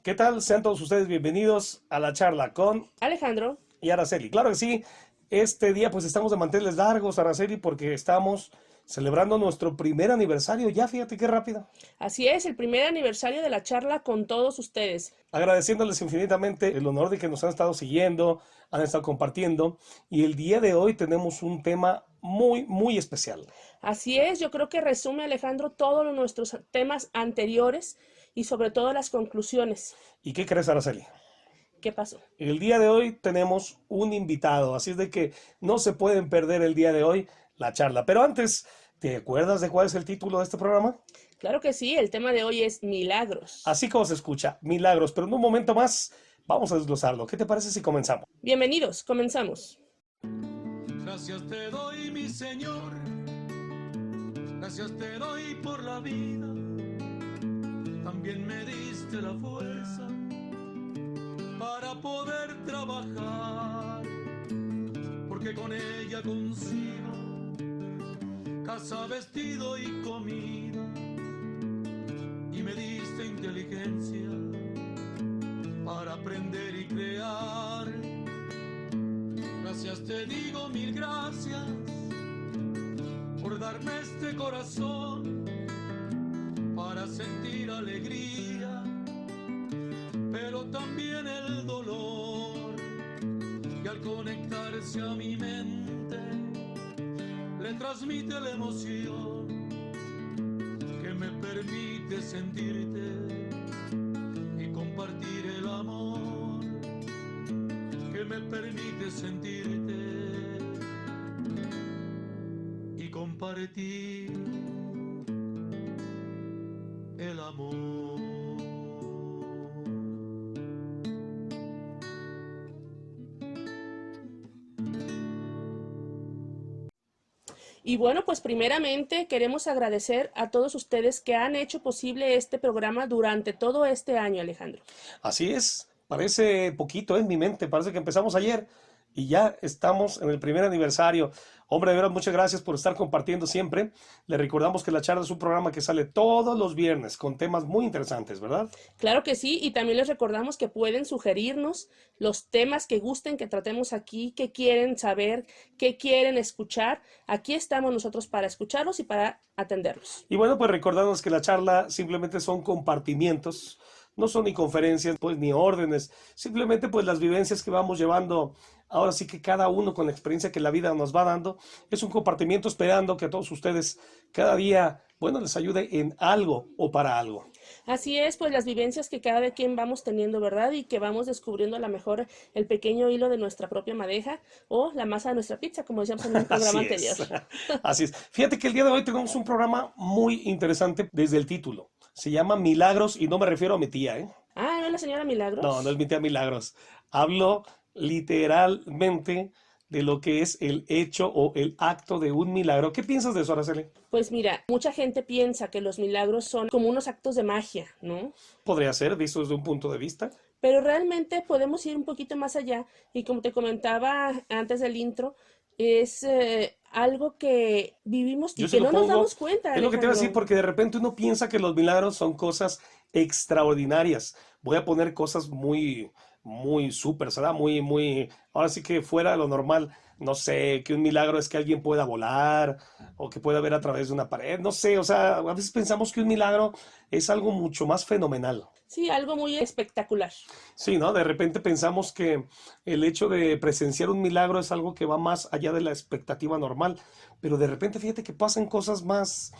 ¿Qué tal? Sean todos ustedes bienvenidos a la charla con Alejandro, y Araceli. Claro que sí, este día pues estamos de manteles largos, Araceli, porque estamos celebrando nuestro primer aniversario. Ya fíjate qué rápido. así es, el primer aniversario de la charla con todos ustedes. Agradeciéndoles infinitamente el honor de que nos han estado siguiendo, han estado compartiendo. Y el día de hoy tenemos un tema muy, muy especial. Así es, yo creo que resume, Alejandro, todos nuestros temas anteriores y sobre todo las conclusiones. ¿Y qué crees, Araceli? ¿Qué pasó? El día de hoy tenemos un invitado, así es de que no se pueden perder el día de hoy la charla. Pero antes, ¿te acuerdas de cuál es el título de este programa? Claro que sí, el tema de hoy es milagros. Así como se escucha, milagros, pero en un momento más vamos a desglosarlo. ¿Qué te parece si comenzamos? Bienvenidos, comenzamos. Gracias te doy, mi Señor, gracias te doy por la vida, también me diste la fuerza para poder trabajar, porque con ella consigo casa, vestido y comida, y me diste inteligencia para aprender y crear. Gracias te digo, mil gracias por darme este corazón para sentir alegría, pero también el dolor, y al conectarse a mi mente le transmite la emoción que me permite sentirte y compartir el amor que me permite sentirte y compartir el amor. Y bueno, pues primeramente queremos agradecer a todos ustedes que han hecho posible este programa durante todo este año, Alejandro. Así es, parece poquito en mi mente, parece que empezamos ayer y ya estamos en el primer aniversario. Hombre, de verdad, muchas gracias por estar compartiendo siempre. Le recordamos que La Charla es un programa que sale todos los viernes con temas muy interesantes, ¿verdad? Claro que sí, y también les recordamos que pueden sugerirnos los temas que gusten que tratemos aquí, que quieren saber, que quieren escuchar. Aquí estamos nosotros para escucharlos y para atenderlos. Y bueno, pues recordarnos que La Charla simplemente son compartimientos, no son ni conferencias, pues ni órdenes, simplemente pues las vivencias que vamos llevando. Ahora sí que cada uno con la experiencia que la vida nos va dando es un compartimiento esperando que a todos ustedes cada día, bueno, les ayude en algo o para algo. Así es, pues las vivencias que cada quien vamos teniendo, ¿verdad? Y que vamos descubriendo a lo mejor el pequeño hilo de nuestra propia madeja o la masa de nuestra pizza, como decíamos en un programa Así anterior. es, así es. Fíjate que el día de hoy tenemos un programa muy interesante desde el título. Se llama Milagros y no me refiero a mi tía, ¿eh? Ah, ¿no es la señora No, no es Milagros? mi tía Milagros. Hablo literalmente de lo que es el hecho o el acto de un milagro. ¿Qué piensas de eso, Araceli? Pues mira, mucha gente piensa que los milagros son como unos actos de magia, ¿no? Podría ser, visto desde un punto de vista. Pero realmente podemos ir un poquito más allá y como te comentaba antes del intro, es algo que vivimos Yo y se que lo no nos pongo, damos cuenta, es lo que te iba a decir, Alejandro. porque de repente uno piensa que los milagros son cosas extraordinarias. Voy a poner cosas muy, muy súper, ¿verdad? Muy, muy, ahora sí que fuera de lo normal. No sé, que un milagro es que alguien pueda volar o que pueda ver a través de una pared. No sé, o sea, a veces pensamos que un milagro es algo mucho más fenomenal. Sí, algo muy espectacular. Sí, ¿no? De repente pensamos que el hecho de presenciar un milagro es algo que va más allá de la expectativa normal, pero de repente fíjate que pasan cosas más,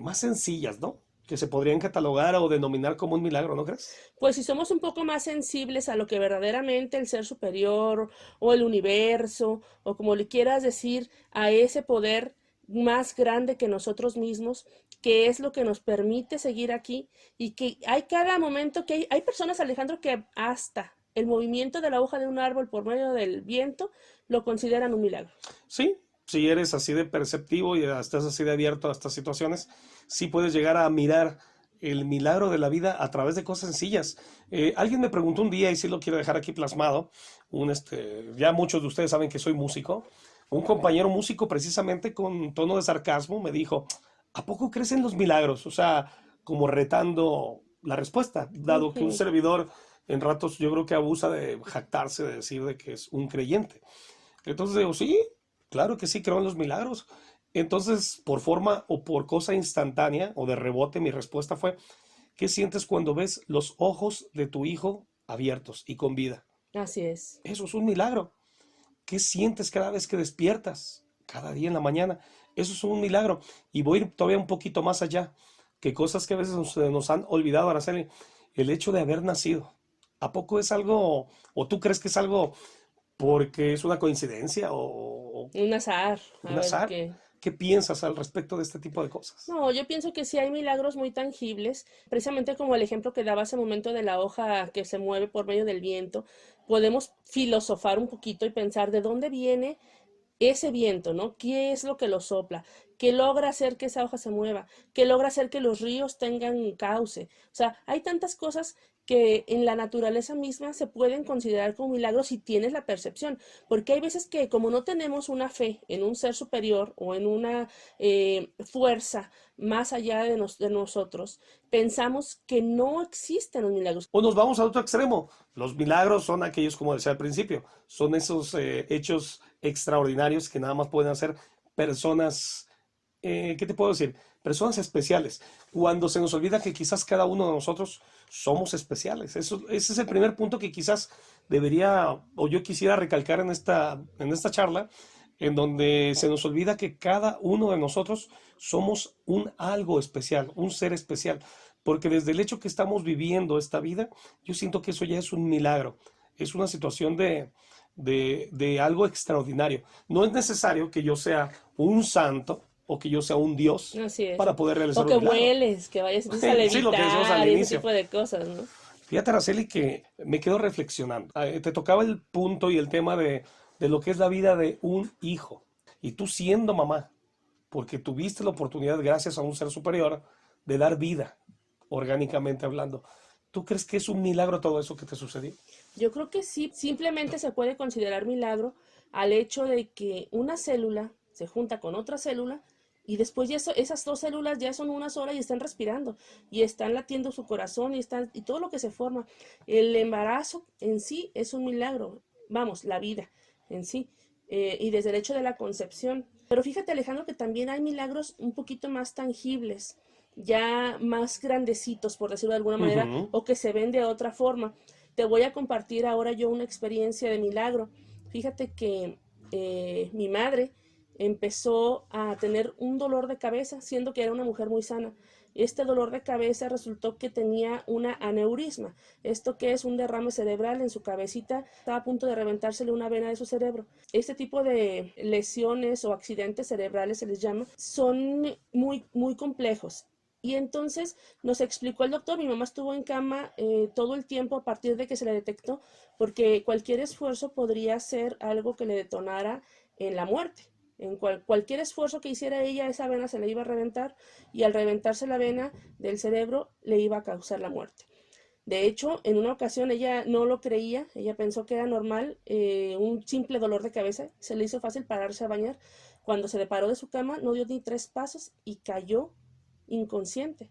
más sencillas, ¿no? Que se podrían catalogar o denominar como un milagro, ¿no crees? Pues si somos un poco más sensibles a lo que verdaderamente el ser superior o el universo o como le quieras decir, a ese poder más grande que nosotros mismos, que es lo que nos permite seguir aquí y que hay cada momento que hay personas, Alejandro, que hasta el movimiento de la hoja de un árbol por medio del viento lo consideran un milagro. Sí, si eres así de perceptivo y estás así de abierto a estas situaciones, sí puedes llegar a mirar el milagro de la vida a través de cosas sencillas. Alguien me preguntó un día, y sí lo quiero dejar aquí plasmado, ya muchos de ustedes saben que soy músico, un compañero músico precisamente con tono de sarcasmo me dijo, ¿a poco crees en los milagros? O sea, como retando la respuesta, dado que un Ujú. servidor en ratos yo creo que abusa de jactarse, de decir de que es un creyente. Entonces digo, sí, claro que sí, creo en los milagros. Entonces, por forma o por cosa instantánea o de rebote, mi respuesta fue, ¿qué sientes cuando ves los ojos de tu hijo abiertos y con vida? Así es. Eso es un milagro. ¿Qué sientes cada vez que despiertas? Cada día en la mañana. Eso es un milagro. Y voy a ir todavía un poquito más allá. Que cosas que a veces nos han olvidado, Araceli. El hecho de haber nacido. ¿A poco es algo, o tú crees que es algo porque es una coincidencia o Un azar, a un ver azar? qué. ¿Qué piensas al respecto de este tipo de cosas? No, yo pienso que sí hay milagros muy tangibles, precisamente como el ejemplo que daba hace momento de la hoja que se mueve por medio del viento. Podemos filosofar un poquito y pensar de dónde viene ese viento, ¿no? ¿Qué es lo que lo sopla? ¿Qué logra hacer que esa hoja se mueva? ¿Qué logra hacer que los ríos tengan cauce? O sea, hay tantas cosas que en la naturaleza misma se pueden considerar como milagros si tienes la percepción, porque hay veces que como no tenemos una fe en un ser superior o en una fuerza más allá de nosotros, pensamos que no existen los milagros. O nos vamos al otro extremo. Los milagros son aquellos, como decía al principio, son esos hechos extraordinarios que nada más pueden hacer personas, ¿qué te puedo decir? Personas especiales. Cuando se nos olvida que quizás cada uno de nosotros somos especiales. Ese es el primer punto que quizás debería, o yo quisiera recalcar en esta charla, en donde se nos olvida que cada uno de nosotros somos un algo especial, un ser especial. Porque desde el hecho que estamos viviendo esta vida, yo siento que eso ya es un milagro. Es una situación de algo extraordinario. No es necesario que yo sea un santo o que yo sea un dios Así es. para poder O realizar que un milagro. vueles, que vayas empieces a Sí, lo que decíamos al levitar y ese inicio. tipo de cosas, ¿no? Fíjate, Araceli, que me quedo reflexionando. Te tocaba el punto y el tema de lo que es la vida de un hijo. Y tú siendo mamá, porque tuviste la oportunidad, gracias a un ser superior, de dar vida, orgánicamente hablando. ¿Tú crees que es un milagro todo eso que te sucedió? Yo creo que sí, simplemente se puede considerar milagro al hecho de que una célula se junta con otra célula y después ya esas dos células ya son una sola y están respirando y están latiendo su corazón y todo lo que se forma. El embarazo en sí es un milagro, vamos, la vida en sí, y desde el hecho de la concepción. Pero fíjate, Alejandro, que también hay milagros un poquito más tangibles, ya más grandecitos, por decirlo de alguna manera, Ujú. o que se ven de otra forma. Te voy a compartir ahora yo una experiencia de milagro. Fíjate que mi madre empezó a tener un dolor de cabeza, siendo que era una mujer muy sana. Este dolor de cabeza resultó que tenía una aneurisma. Esto que es un derrame cerebral en su cabecita, estaba a punto de reventársele una vena de su cerebro. Este tipo de lesiones o accidentes cerebrales se les llama, son muy complejos. Y entonces nos explicó el doctor, mi mamá estuvo en cama todo el tiempo a partir de que se le detectó, porque cualquier esfuerzo podría ser algo que le detonara en la muerte. En cualquier esfuerzo que hiciera ella, esa vena se le iba a reventar y al reventarse la vena del cerebro le iba a causar la muerte. De hecho, en una ocasión ella no lo creía, ella pensó que era normal, un simple dolor de cabeza, se le hizo fácil pararse a bañar. Cuando se paró de su cama, no dio ni 3 pasos y cayó inconsciente.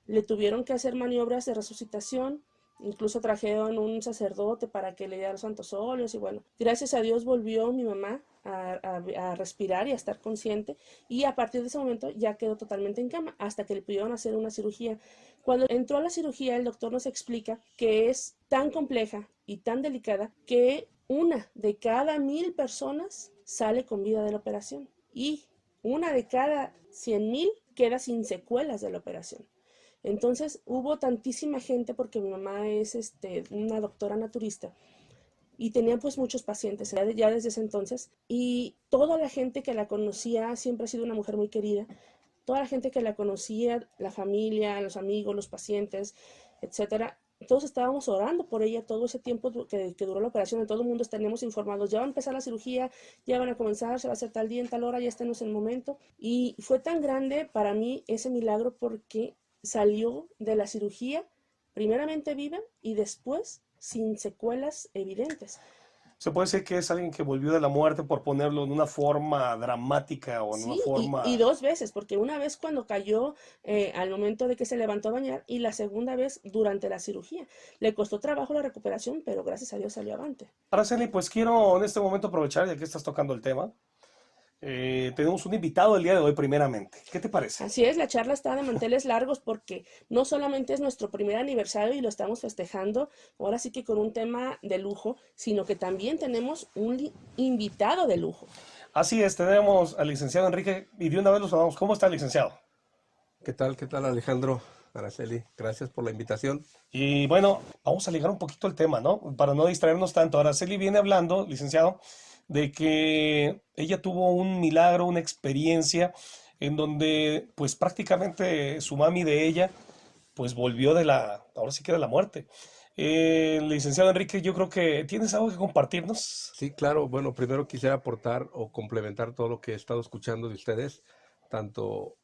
Le tuvieron que hacer maniobras de resucitación, incluso trajeron un sacerdote para que le diera los santos óleos y bueno, gracias a Dios volvió mi mamá a respirar y a estar consciente y a partir de ese momento ya quedó totalmente en cama hasta que le pudieron hacer una cirugía. Cuando entró a la cirugía el doctor nos explica que es tan compleja y tan delicada que una de cada 1000 personas sale con vida de la operación y una de cada 100,000 queda sin secuelas de la operación. Entonces hubo tantísima gente porque mi mamá es una doctora naturista y tenía pues muchos pacientes ya desde ese entonces y toda la gente que la conocía siempre ha sido una mujer muy querida. Toda la gente que la conocía, la familia, los amigos, los pacientes, etcétera, todos estábamos orando por ella todo ese tiempo que duró la operación, todo el mundo estaríamos informados, ya va a empezar la cirugía, ya van a comenzar, se va a hacer tal día, en tal hora, ya estamos en el momento. Y fue tan grande para mí ese milagro porque salió de la cirugía primeramente viva y después sin secuelas evidentes. Se puede decir que es alguien que volvió de la muerte, por ponerlo en una forma dramática o en una Sí, y forma... dos veces, porque una vez cuando cayó al momento de que se levantó a bañar y la segunda vez durante la cirugía. Le costó trabajo la recuperación, pero gracias a Dios salió avante. Araceli, pues quiero en este momento aprovechar, ya que estás tocando el tema. Tenemos un invitado el día de hoy primeramente. ¿Qué te parece? Así es, la charla está de manteles largos porque no solamente es nuestro primer aniversario y lo estamos festejando, ahora sí que con un tema de lujo, sino que también tenemos un invitado de lujo. Así es, tenemos al licenciado Enrique y de una vez lo saludamos. ¿Cómo está, licenciado? Qué tal Alejandro? Araceli, gracias por la invitación. Y bueno, vamos a ligar un poquito el tema, ¿no? Para no distraernos tanto. Araceli viene hablando, licenciado, de que ella tuvo un milagro, una experiencia en donde pues prácticamente su mami de ella pues volvió de la, ahora sí que de la muerte. Licenciado Enrique, yo creo que tienes algo que compartirnos. Sí, claro, bueno, primero quisiera aportar o complementar todo lo que he estado escuchando de ustedes, tanto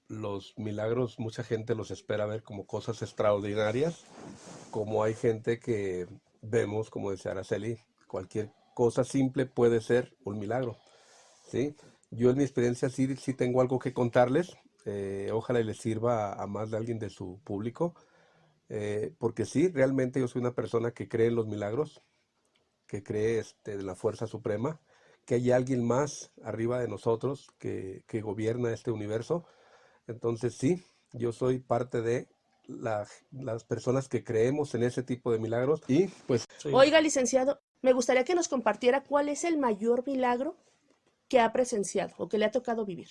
los milagros, mucha gente los espera ver como cosas extraordinarias, como hay gente que vemos, como decía Araceli, cualquier cosa simple puede ser un milagro, ¿sí? Yo en mi experiencia sí tengo algo que contarles, ojalá y les sirva a más de alguien de su público. Porque sí, realmente yo soy una persona que cree en los milagros, que cree en la fuerza suprema, que hay alguien más arriba de nosotros que gobierna este universo. Entonces sí, yo soy parte de las personas que creemos en ese tipo de milagros y pues Sí. Oiga, licenciado, me gustaría que nos compartiera cuál es el mayor milagro que ha presenciado o que le ha tocado vivir.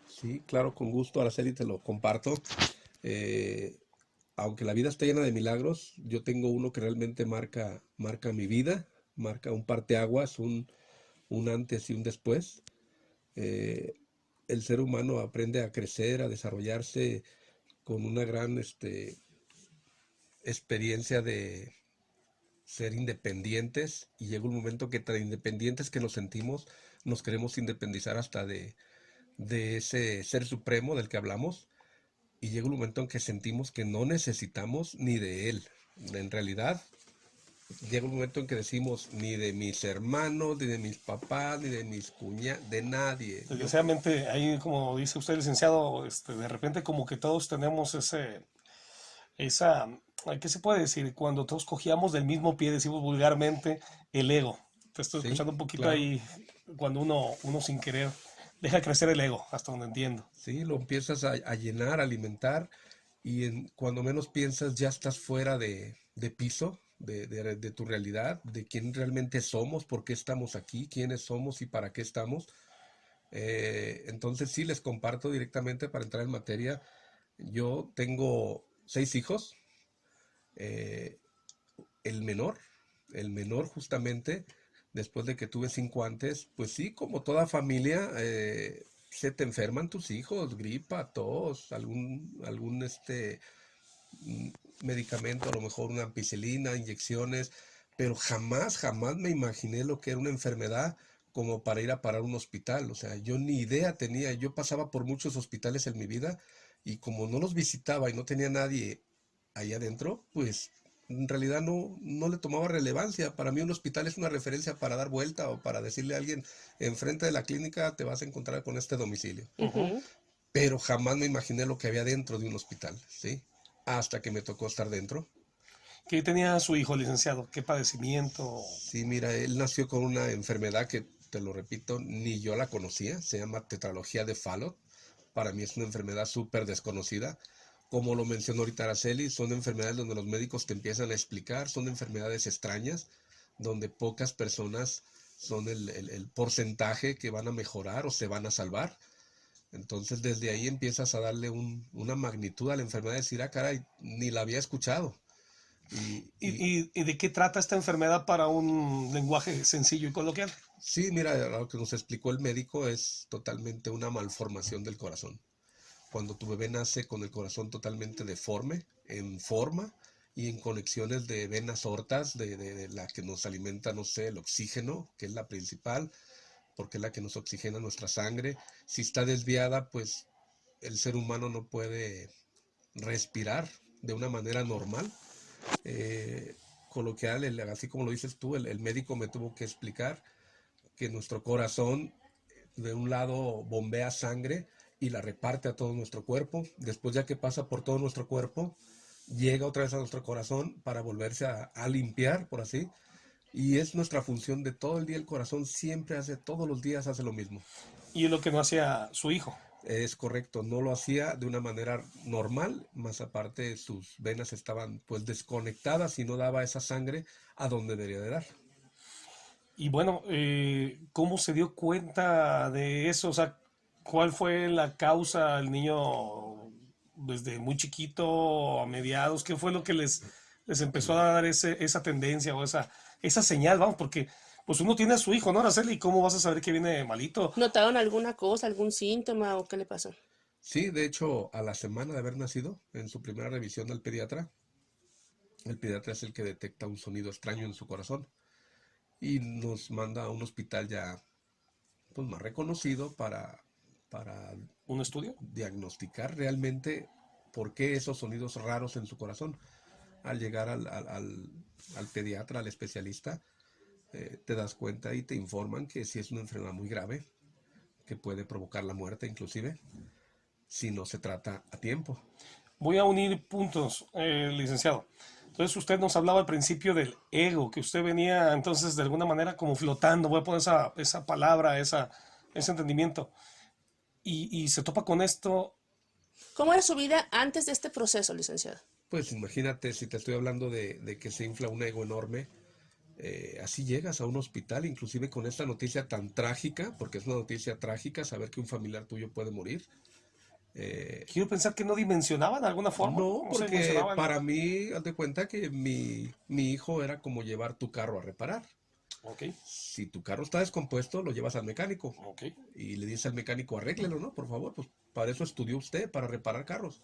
sí, claro, con gusto, Araceli, te lo comparto. Eh, Aunque la vida está llena de milagros, yo tengo uno que realmente marca mi vida, marca un parteaguas, un antes y un después. Eh, el ser humano aprende a crecer, a desarrollarse con una gran experiencia de ser independientes y llega un momento que tan independientes que nos sentimos, nos queremos independizar hasta de ese ser supremo del que hablamos y llega un momento en que sentimos que no necesitamos ni de él. En realidad, llega un momento en que decimos ni de mis hermanos, ni de mis papás, ni de mis cuñados, de nadie. Desgraciadamente, ahí como dice usted, licenciado, de repente como que todos tenemos esa, ¿qué se puede decir? Cuando todos cogíamos del mismo pie, decimos vulgarmente, el ego. Te estoy Sí, escuchando un poquito claro. ahí, cuando uno sin querer deja crecer el ego, hasta donde entiendo. Sí, lo empiezas a llenar, a alimentar y cuando menos piensas ya estás fuera de piso, de tu realidad, de quién realmente somos, por qué estamos aquí, quiénes somos y para qué estamos. Entonces sí, les comparto directamente para entrar en materia. Yo tengo 6 hijos. eh, el menor, el menor justamente, después de que tuve 5 antes, pues sí, como toda familia, se te enferman tus hijos, gripa, tos, algún mm, medicamento, a lo mejor una ampicilina, inyecciones, pero jamás me imaginé lo que era una enfermedad como para ir a parar a un hospital. O sea, yo ni idea tenía, yo pasaba por muchos hospitales en mi vida y como no los visitaba y no tenía nadie ahí adentro, pues en realidad no le tomaba relevancia. Para mí un hospital es una referencia para dar vuelta o para decirle a alguien, enfrente de la clínica te vas a encontrar con este domicilio. Ujú. Ujú. Pero jamás me imaginé lo que había dentro de un hospital, ¿sí? Hasta que me tocó estar dentro. ¿Qué tenía su hijo, licenciado? ¿Qué padecimiento? Sí, mira, él nació con una enfermedad que, te lo repito, ni yo la conocía, se llama tetralogía de Fallot. Para mí es una enfermedad súper desconocida. Como lo mencionó ahorita Araceli, son enfermedades donde los médicos te empiezan a explicar, son enfermedades extrañas, donde pocas personas son el porcentaje que van a mejorar o se van a salvar. Entonces desde ahí empiezas a darle una magnitud a la enfermedad, de decir, ah, caray, ni la había escuchado. ¿Y de qué trata esta enfermedad para un lenguaje sencillo y coloquial? Sí, mira, lo que nos explicó el médico es totalmente una malformación del corazón. Cuando tu bebé nace con el corazón totalmente deforme, en forma y en conexiones de venas aortas, de la que nos alimenta, no sé, el oxígeno, que es la principal, porque es la que nos oxigena nuestra sangre. Si está desviada, pues el ser humano no puede respirar de una manera normal. Eh, coloquial, así como lo dices tú, el médico me tuvo que explicar que nuestro corazón de un lado bombea sangre y la reparte a todo nuestro cuerpo. Después, ya que pasa por todo nuestro cuerpo, llega otra vez a nuestro corazón para volverse a limpiar, por así. Y es nuestra función de todo el día. El corazón siempre hace, todos los días hace lo mismo. Y es lo que no hacía su hijo. Es correcto, no lo hacía de una manera normal, más aparte sus venas estaban pues desconectadas y no daba esa sangre a donde debería de dar. Y bueno, ¿cómo se dio cuenta de eso? O sea, ¿cuál fue la causa? ¿El niño desde muy chiquito a mediados? ¿Qué fue lo que les empezó a dar esa tendencia o esa señal? Vamos, porque pues uno tiene a su hijo, ¿no, Araceli? ¿Y cómo vas a saber que viene malito? ¿Notaron alguna cosa, algún síntoma o qué le pasó? Sí, de hecho, a la semana de haber nacido, en su primera revisión al pediatra, el pediatra es el que detecta un sonido extraño en su corazón y nos manda a un hospital ya pues más reconocido para ¿Un estudio? diagnosticar realmente por qué esos sonidos raros en su corazón. Al llegar al pediatra, al especialista, te das cuenta y te informan que si es una enfermedad muy grave, que puede provocar la muerte inclusive, si no se trata a tiempo. Voy a unir puntos, licenciado. Entonces usted nos hablaba al principio del ego, que usted venía entonces de alguna manera como flotando, voy a poner esa palabra, ese entendimiento, y se topa con esto. ¿Cómo era su vida antes de este proceso, licenciado? Pues imagínate, si te estoy hablando de que se infla un ego enorme, así llegas a un hospital, inclusive con esta noticia tan trágica, porque es una noticia trágica saber que un familiar tuyo puede morir. Quiero pensar que no dimensionaban de alguna forma, No, no se porque dimensionaban. para mí, haz de cuenta que mi hijo era como llevar tu carro a reparar. Ok, Si tu carro está descompuesto, lo llevas al mecánico ok. y le dices al mecánico, arréglelo, ¿no? Por favor, pues para eso estudió usted, para reparar carros.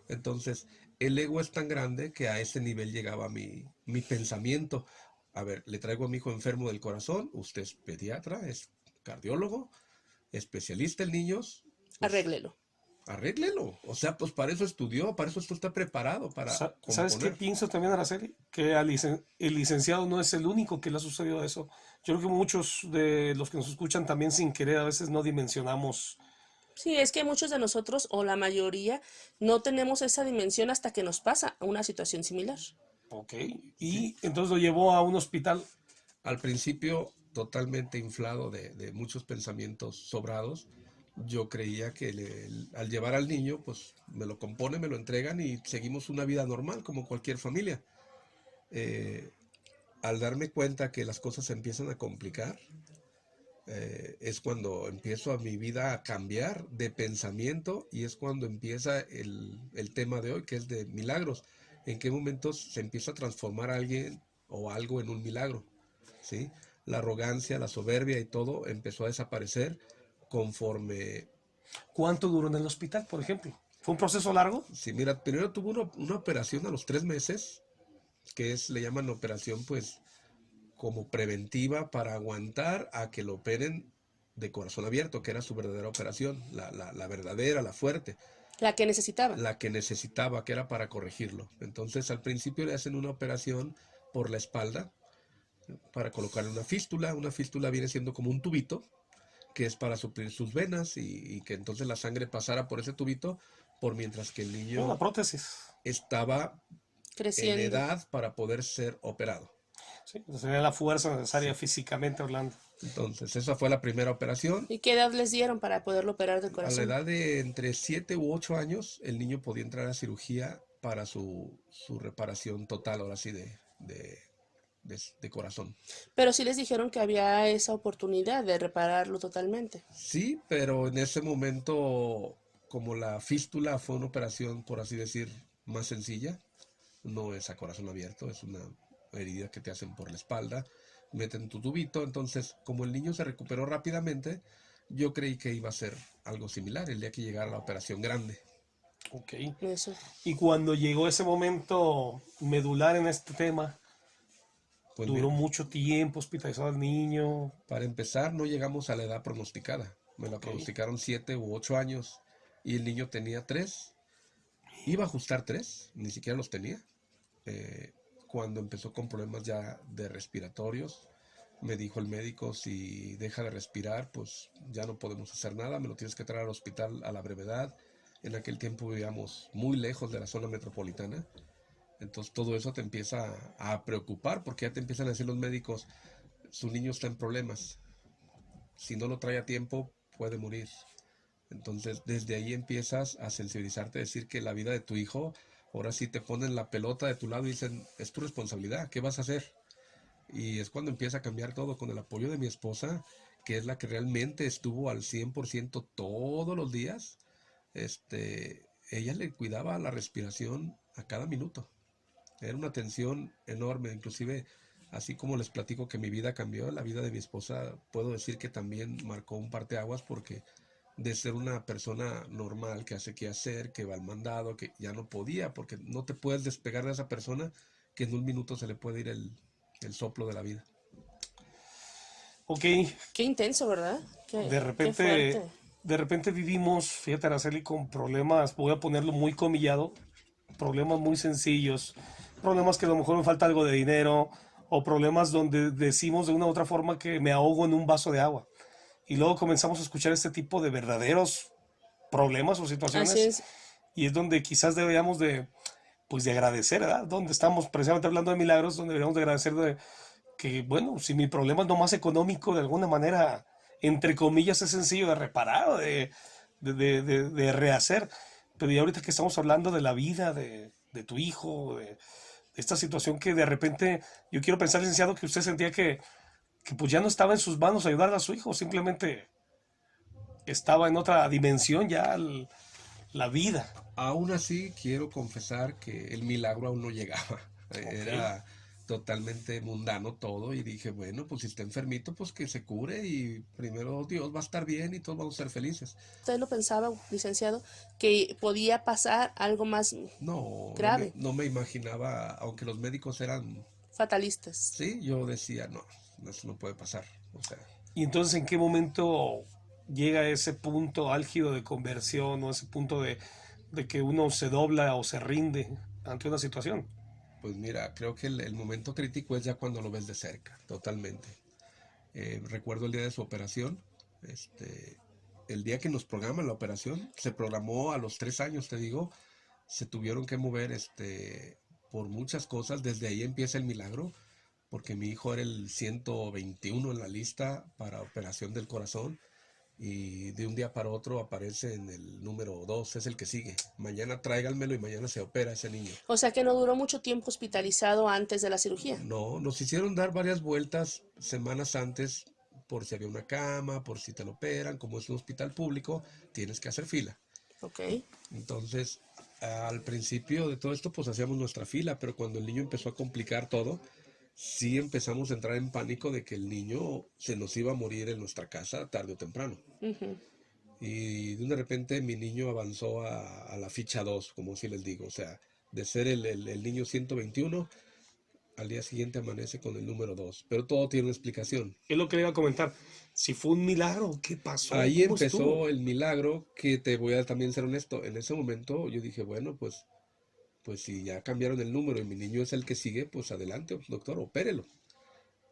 Entonces, el ego es tan grande que a ese nivel llegaba mi pensamiento. A ver, le traigo a mi hijo enfermo del corazón, usted es pediatra, es cardiólogo, especialista en niños, pues Arréglelo. arréglelo. O sea, pues para eso estudió, para eso esto está preparado, para ¿Sabes qué componer. pienso también, Araceli? Que el licenciado no es el único que le ha sucedido eso. Yo creo que muchos de los que nos escuchan también sin querer a veces no dimensionamos. Sí, es que muchos de nosotros, o la mayoría, no tenemos esa dimensión hasta que nos pasa una situación similar. Ok, Sí. y entonces lo llevó a un hospital. Al principio, totalmente inflado de muchos pensamientos sobrados, yo creía que al llevar al niño, pues me lo componen, me lo entregan y seguimos una vida normal como cualquier familia. Eh, Al darme cuenta que las cosas se empiezan a complicar, es cuando empiezo a mi vida a cambiar de pensamiento y es cuando empieza el tema de hoy, que es de milagros. ¿En qué momentos se empieza a transformar alguien o algo en un milagro? ¿Sí? La arrogancia, la soberbia y todo empezó a desaparecer conforme... ¿Cuánto duró en el hospital, por ejemplo? ¿Fue un proceso largo? Sí, mira, primero tuvo una operación a los 3 meses, que es, le llaman operación pues como preventiva para aguantar a que lo operen de corazón abierto, que era su verdadera operación, la verdadera, la fuerte, La que necesitaba. la que necesitaba, que era para corregirlo. Entonces al principio le hacen una operación por la espalda para colocarle una fístula. Una fístula viene siendo como un tubito que es para suplir sus venas y que entonces la sangre pasara por ese tubito por mientras que el Una niño prótesis. estaba en Creciendo. edad para poder ser operado. Sí, sería la fuerza necesaria físicamente hablando. Entonces, esa fue la primera operación. ¿Y qué edad les dieron para poderlo operar del A la corazón? edad de entre 7 u 8 años, el niño podía entrar a cirugía para su reparación total, ahora sí, de corazón. Pero sí les dijeron que había esa oportunidad de repararlo totalmente. Sí, pero en ese momento, como la fístula fue una operación, por así decir, más sencilla, no es a corazón abierto, es una herida que te hacen por la espalda, meten tu tubito, entonces como el niño se recuperó rápidamente, yo creí que iba a ser algo similar el día que llegara la operación grande. Ok. Eso. Y cuando llegó ese momento medular en este tema, Pues duró mira, mucho tiempo hospitalizado el niño. para empezar no llegamos a la edad pronosticada, me la Ok. pronosticaron 7 u 8 años y el niño tenía 3, iba a ajustar 3, ni siquiera los tenía. cuando empezó con problemas ya de respiratorios. Me dijo el médico, si deja de respirar, pues ya no podemos hacer nada, me lo tienes que traer al hospital a la brevedad. En aquel tiempo vivíamos muy lejos de la zona metropolitana. Entonces todo eso te empieza a preocupar porque ya te empiezan a decir los médicos, su niño está en problemas. Si no lo trae a tiempo, puede morir. Entonces, desde ahí empiezas a sensibilizarte, a decir que la vida de tu hijo, ahora sí te ponen la pelota de tu lado y dicen, es tu responsabilidad, ¿qué vas a hacer? Y es cuando empieza a cambiar todo con el apoyo de mi esposa, que es la que realmente estuvo al 100% todos los días. Ella le cuidaba la respiración a cada minuto. Era una tensión enorme, inclusive así como les platico que mi vida cambió, la vida de mi esposa puedo decir que también marcó un parteaguas porque de ser una persona normal que hace qué hacer, que va al mandado, que ya no podía, porque no te puedes despegar de esa persona que en un minuto se le puede ir el soplo de la vida. Ok, Qué intenso, ¿verdad? de Qué repente, fuerte. de repente vivimos, fíjate, Araceli, con problemas, voy a ponerlo muy comillado, problemas muy sencillos, problemas que a lo mejor me falta algo de dinero, o problemas donde decimos de una u otra forma que me ahogo en un vaso de agua. Y luego comenzamos a escuchar este tipo de verdaderos problemas o Así situaciones, es. y es donde quizás deberíamos de, pues de agradecer, ¿verdad? Donde estamos precisamente hablando de milagros, donde deberíamos de agradecer de que, bueno, si mi problema es nomás económico, de alguna manera, entre comillas, es sencillo de reparar o de rehacer. Pero ya ahorita que estamos hablando de la vida de tu hijo, de esta situación que de repente, yo quiero pensar, licenciado, que usted sentía que pues ya no estaba en sus manos ayudar a su hijo, simplemente estaba en otra dimensión ya la vida. Aún así, quiero confesar que el milagro aún no llegaba. Ok. Era totalmente mundano todo y dije, bueno, pues si está enfermito, pues que se cure y primero Dios va a estar bien y todos vamos a ser felices. ¿Usted lo pensaba, licenciado, que podía pasar algo más No, grave? no me imaginaba, aunque los médicos eran, Fatalistas. sí, yo decía, no, eso no puede pasar. O sea, Y entonces, ¿en qué momento llega ese punto álgido de conversión o ese punto de que uno se dobla o se rinde ante una situación? pues mira, creo que el momento crítico es ya cuando lo ves de cerca, totalmente. Recuerdo el día de su operación, el día que nos programan la operación, se programó a los 3 años, te digo, se tuvieron que mover por muchas cosas, desde ahí empieza el milagro, porque mi hijo era el 121 en la lista para operación del corazón y de un día para otro aparece en el número 2, es el que sigue. Mañana tráiganmelo y mañana se opera ese niño. O sea que no duró mucho tiempo hospitalizado antes de la cirugía. No, nos hicieron dar varias vueltas semanas antes por si había una cama, por si te lo operan, como es un hospital público, tienes que hacer fila. Ok. Entonces, al principio de todo esto, pues hacíamos nuestra fila, pero cuando el niño empezó a complicar todo, sí empezamos a entrar en pánico de que el niño se nos iba a morir en nuestra casa tarde o temprano. Ujú. Y de repente mi niño avanzó a la ficha 2, como si les digo, o sea, de ser el niño 121, al día siguiente amanece con el número 2, pero todo tiene una explicación. Es lo que le iba a comentar. Si fue un milagro, ¿qué pasó? Ahí ¿Cómo estuvo? empezó el milagro, que te voy a también ser honesto, en ese momento yo dije, bueno, pues si ya cambiaron el número y mi niño es el que sigue, pues adelante, doctor, opérelo.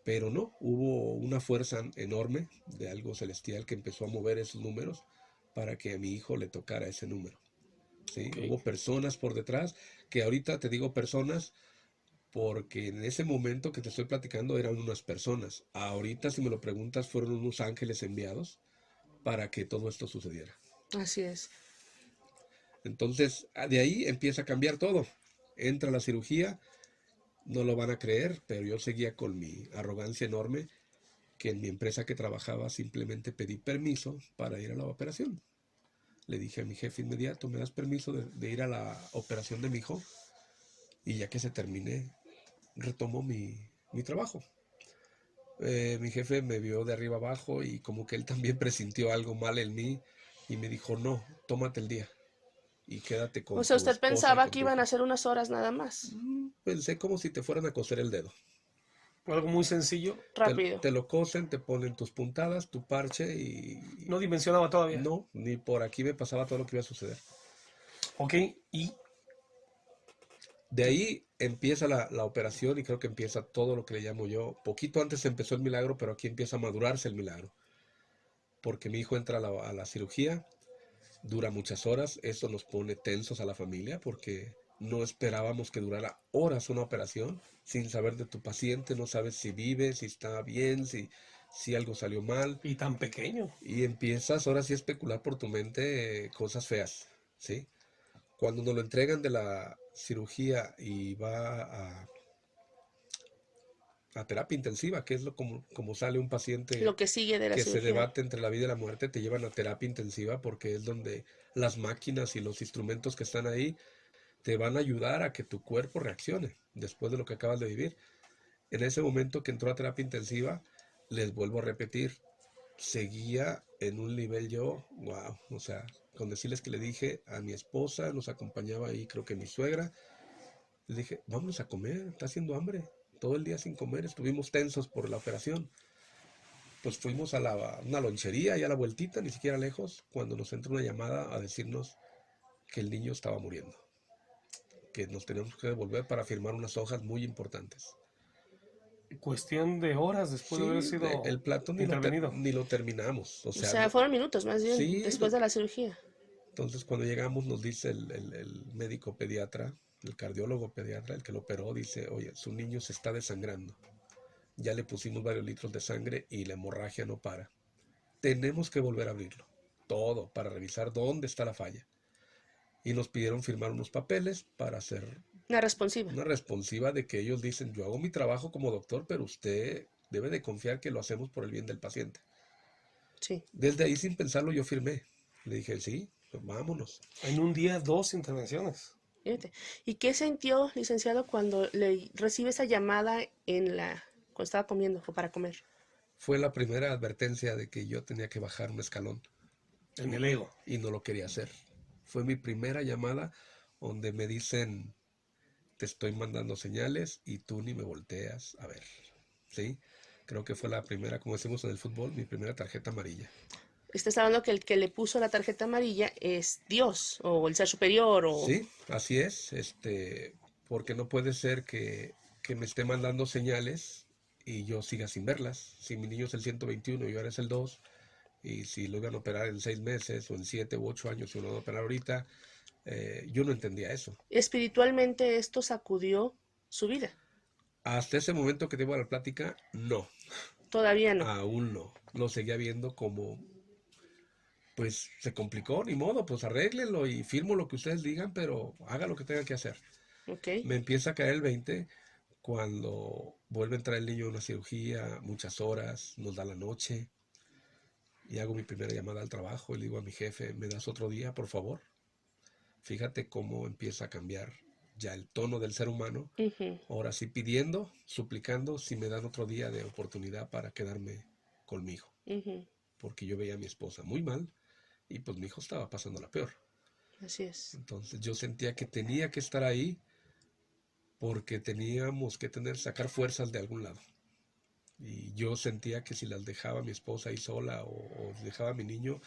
Pero no, hubo una fuerza enorme de algo celestial que empezó a mover esos números para que a mi hijo le tocara ese número. ¿Sí? Ok. Hubo personas por detrás, que ahorita te digo personas, porque en ese momento que te estoy platicando eran unas personas. Ahorita, si me lo preguntas, fueron unos ángeles enviados para que todo esto sucediera. Así es. Entonces, de ahí empieza a cambiar todo. Entra la cirugía, no lo van a creer, pero yo seguía con mi arrogancia enorme, que en mi empresa que trabajaba simplemente pedí permiso para ir a la operación. Le dije a mi jefe inmediato, ¿me das permiso de ir a la operación de mi hijo? Y ya que se termine, retomo mi trabajo. Mi jefe me vio de arriba abajo y como que él también presintió algo mal en mí y me dijo, no, tómate el día y quédate O con sea, tu usted esposa y pensaba con que tu iban a hijo. ser unas horas nada más. Pensé como si te fueran a coser el dedo. Fue algo muy sencillo. Rápido. Te lo cosen, te ponen tus puntadas, tu parche No dimensionaba todavía. no, ni por aquí me pasaba todo lo que iba a suceder. Ok. Y De ahí empieza la operación y creo que empieza todo lo que le llamo yo. Poquito antes empezó el milagro, pero aquí empieza a madurarse el milagro. Porque mi hijo entra a la cirugía, dura muchas horas, eso nos pone tensos a la familia porque no esperábamos que durara horas una operación sin saber de tu paciente, no sabes si vive, si está bien, si algo salió mal. Y tan pequeño. Y empiezas ahora sí a especular por tu mente cosas feas, ¿sí? Cuando nos lo entregan de la cirugía y va a terapia intensiva, que es como sale un paciente Lo que sigue de la que se cirugía. debate entre la vida y la muerte, te llevan a terapia intensiva porque es donde las máquinas y los instrumentos que están ahí te van a ayudar a que tu cuerpo reaccione después de lo que acabas de vivir. En ese momento que entró a terapia intensiva, les vuelvo a repetir, seguía en un nivel yo, wow, o sea, con decirles que le dije a mi esposa, nos acompañaba ahí, creo que mi suegra, le dije, vámonos a comer, está haciendo hambre, todo el día sin comer, estuvimos tensos por la operación. Pues fuimos a una lonchería y a la vueltita, ni siquiera lejos, cuando nos entró una llamada a decirnos que el niño estaba muriendo, que nos teníamos que devolver para firmar unas hojas muy importantes. Cuestión de horas después de haber Sí, sido el plato intervenido. ni lo terminamos, o O sea, sea, fueron minutos más bien sí, después de la cirugía. entonces cuando llegamos nos dice el médico pediatra, el cardiólogo pediatra, el que lo operó, dice, oye, su niño se está desangrando, ya le pusimos varios litros de sangre y la hemorragia no para. Tenemos que volver a abrirlo, todo, para revisar dónde está la falla. Y nos pidieron firmar unos papeles para hacer Una responsiva. una responsiva de que ellos dicen, yo hago mi trabajo como doctor, pero usted debe de confiar que lo hacemos por el bien del paciente. Sí. Desde ahí, sin pensarlo, yo firmé. Le dije, sí, pues vámonos. En un día, 2 intervenciones. Fíjate. ¿Y qué sintió, licenciado, cuando le recibe esa llamada cuando estaba comiendo o para comer? Fue la primera advertencia de que yo tenía que bajar un escalón En el ego. y no lo quería hacer. Fue mi primera llamada donde me dicen, te estoy mandando señales y tú ni me volteas a ver. ¿Sí? Creo que fue la primera, como decimos en el fútbol, mi primera tarjeta amarilla. Estás hablando que el que le puso la tarjeta amarilla es Dios o el ser superior o... Sí, así es, porque no puede ser que me esté mandando señales y yo siga sin verlas. Si mi niño es el 121 y ahora es el 2, y si lo iban a operar en 6 meses o en 7 u 8 años, si lo van a operar ahorita, yo no entendía eso. Espiritualmente esto sacudió su vida. Hasta ese momento que te iba a la plática, no, Todavía no. aún no. Lo seguía viendo como, pues se complicó, ni modo, pues arréglenlo y firmo lo que ustedes digan, pero haga lo que tenga que hacer. Ok. Me empieza a caer el 20 cuando vuelve a entrar el niño a una cirugía, muchas horas, nos da la noche y hago mi primera llamada al trabajo y le digo a mi jefe, ¿me das otro día, por favor? Fíjate cómo empieza a cambiar ya el tono del ser humano. Ujú, Ahora sí pidiendo, suplicando si me dan otro día de oportunidad para quedarme con mi hijo, ujú. porque yo veía a mi esposa muy mal y pues mi hijo estaba pasando la peor. Así es. Entonces yo sentía que tenía que estar ahí porque teníamos que sacar fuerzas de algún lado. Y yo sentía que si las dejaba a mi esposa ahí sola o dejaba a mi niño,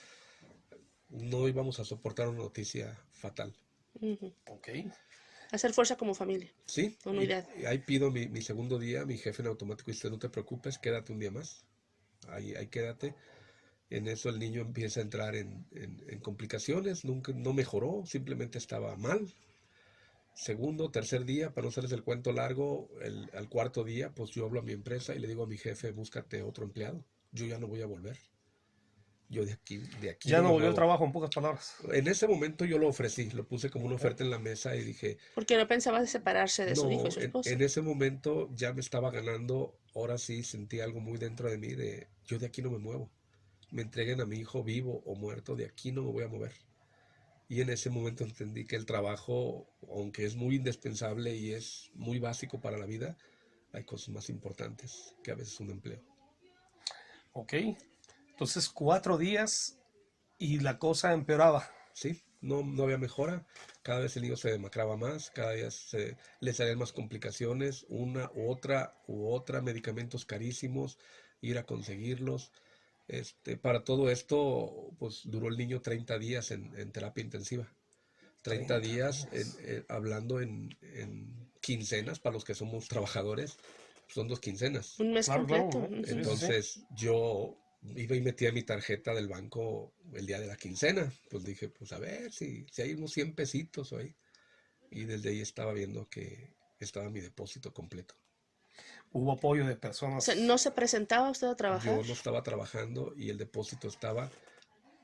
no íbamos a soportar una noticia fatal. Ujú. Ok. Hacer fuerza como familia. Sí, Unidad. y ahí pido mi segundo día, mi jefe en automático dice, no te preocupes, quédate un día más, ahí quédate. En eso el niño empieza a entrar en complicaciones, nunca, no mejoró, simplemente estaba mal. Segundo, tercer día, para no hacerles el cuento largo, al cuarto día, pues yo hablo a mi empresa y le digo a mi jefe, búscate otro empleado, yo ya no voy a volver. Yo de aquí Ya no no me volvió al muevo. trabajo, en pocas palabras. En ese momento yo lo ofrecí, lo puse como una oferta en la mesa y dije, Porque no pensaba separarse de su hijo y no, su esposa. en ese momento ya me estaba ganando, ahora sí sentí algo muy dentro de mí de, yo de aquí no me muevo. Me entreguen a mi hijo vivo o muerto, de aquí no me voy a mover. Y en ese momento entendí que el trabajo, aunque es muy indispensable y es muy básico para la vida, hay cosas más importantes que a veces un empleo. Ok. Entonces, 4 días y la cosa empeoraba. Sí, no había mejora, cada vez el niño se demacraba más, cada día le salían más complicaciones, una u otra, medicamentos carísimos, ir a conseguirlos. Para todo esto, pues duró el niño 30 días en terapia intensiva. 30 30 días días. hablando en quincenas, para los que somos trabajadores, son 2 quincenas. Un mes Claro, claro, completo. ¿no? Sí, sí, sí. Entonces yo iba y metía mi tarjeta del banco el día de la quincena. Pues dije, pues a ver si hay unos 100 pesitos ahí. Y desde ahí estaba viendo que estaba mi depósito completo. Hubo apoyo de O sea, personas ¿no se presentaba usted a trabajar? Yo no estaba trabajando y el depósito estaba,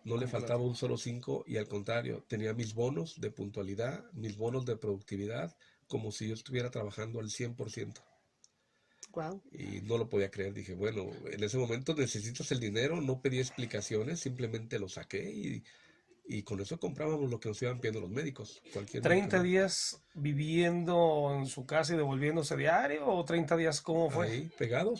no le faltaba completo. un solo 5 y al contrario, tenía mis bonos de puntualidad, mis bonos de productividad, como si yo estuviera trabajando al 100%. Wow. Y no lo podía creer, dije, bueno, en ese momento necesitas el dinero, no pedí explicaciones, simplemente lo saqué y con eso comprábamos lo que nos iban pidiendo los médicos, cualquier 30 medicamento. días viviendo en su casa y devolviéndose diario o 30 días, ¿cómo fue? Ahí,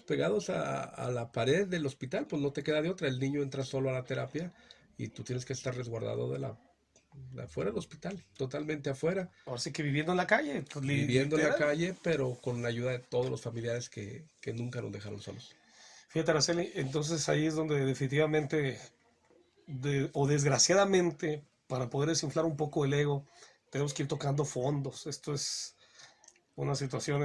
pegados a la pared del hospital, pues no te queda de otra, el niño entra solo a la terapia y tú tienes que estar resguardado de afuera del hospital, totalmente afuera, Ahora sí que viviendo en la calle, pues, viviendo en la literal. calle, pero con la ayuda de todos los familiares que nunca nos dejaron solos. Fíjate, Araceli, entonces ahí es donde definitivamente o desgraciadamente, para poder desinflar un poco el ego, tenemos que ir tocando fondos. Esto es una situación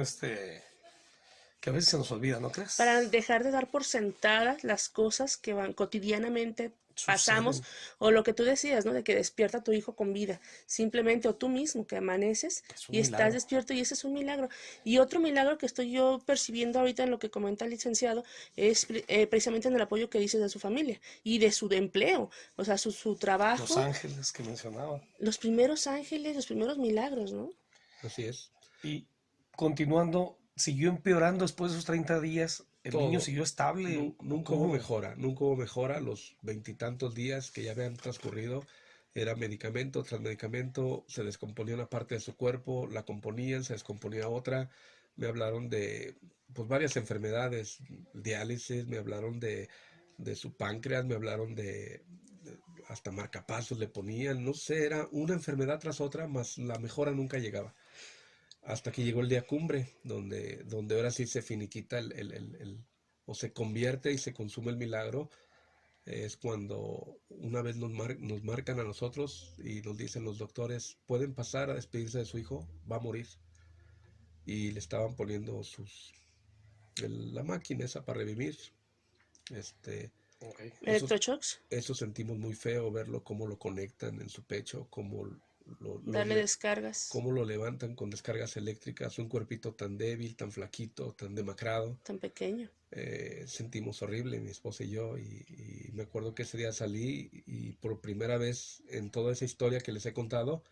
que a veces se nos olvida, ¿no Para crees? dejar de dar por sentadas las cosas que van cotidianamente pasamos, Suceden. o lo que tú decías, ¿no? De que despierta a tu hijo con vida, simplemente, o tú mismo que amaneces Es y un estás milagro. despierto, y ese es un milagro. Y otro milagro que estoy yo percibiendo ahorita en lo que comenta el licenciado es precisamente en el apoyo que dices de su familia y de su empleo, o sea, su Los trabajo, ángeles que mencionaba. los primeros ángeles, los primeros milagros, ¿no? Así es, Y continuando, siguió empeorando después de esos 30 días. El niño todo. siguió estable. Nunca hubo ¿Cómo? mejora, nunca hubo mejora. Los veintitantos días que ya habían transcurrido, era medicamento tras medicamento, se descomponía una parte de su cuerpo, la componían, se descomponía otra. Me hablaron de pues varias enfermedades, diálisis, me hablaron de su páncreas, me hablaron hasta marcapasos le ponían, no sé, era una enfermedad tras otra, más la mejora nunca llegaba. Hasta que llegó el día cumbre, donde ahora sí se finiquita o se convierte y se consume el milagro. Es cuando una vez nos marcan a nosotros y nos dicen los doctores, pueden pasar a despedirse de su hijo, va a morir. Y le estaban poniendo la máquina esa para revivir. Este, Ok. eso, Electroshocks, eso sentimos muy feo, verlo cómo lo conectan en su pecho, lo, lo, darle le- descargas, cómo lo levantan con descargas eléctricas, un cuerpito tan débil, tan flaquito, tan demacrado. tan pequeño. Sentimos horrible, mi esposa y yo, y me acuerdo que ese día salí y por primera vez en toda esa historia que les he contado,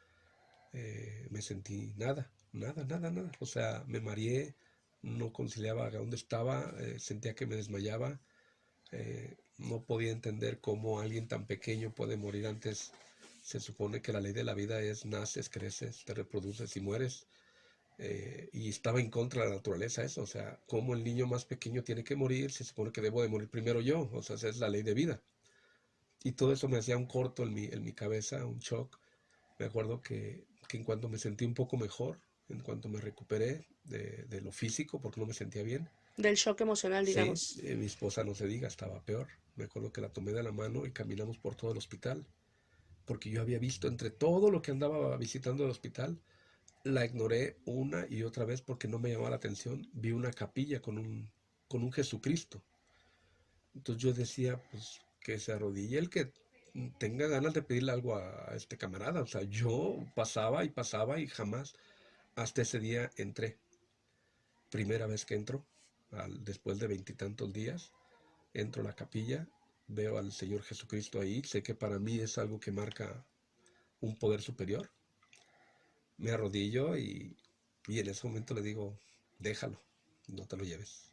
me sentí nada, nada, nada, nada. O sea, me mareé, no conciliaba a dónde estaba, sentía que me desmayaba, no podía entender cómo alguien tan pequeño puede morir antes. Se supone que la ley de la vida es naces, creces, te reproduces y mueres. Y estaba en contra de la naturaleza eso, o sea, como el niño más pequeño tiene que morir, se supone que debo de morir primero yo, o sea, esa es la ley de vida. Y todo eso me hacía un corto en mi cabeza, un shock. Me acuerdo que en cuanto me sentí un poco mejor, en cuanto me recuperé de lo físico, porque no me sentía bien, Del shock emocional, sí, digamos. mi esposa no se diga, estaba peor. Me acuerdo que la tomé de la mano y caminamos por todo el hospital, porque yo había visto entre todo lo que andaba visitando el hospital, la ignoré una y otra vez porque no me llamaba la atención. Vi una capilla con un Jesucristo. Entonces yo decía, pues que se arrodille el que tenga ganas de pedirle algo a este camarada. O sea, yo pasaba y jamás hasta ese día entré. Primera vez que entro, después de veintitantos días, entro a la capilla, veo al Señor Jesucristo ahí. Sé que para mí es algo que marca un poder superior. Me arrodillo y en ese momento le digo, déjalo, no te lo lleves,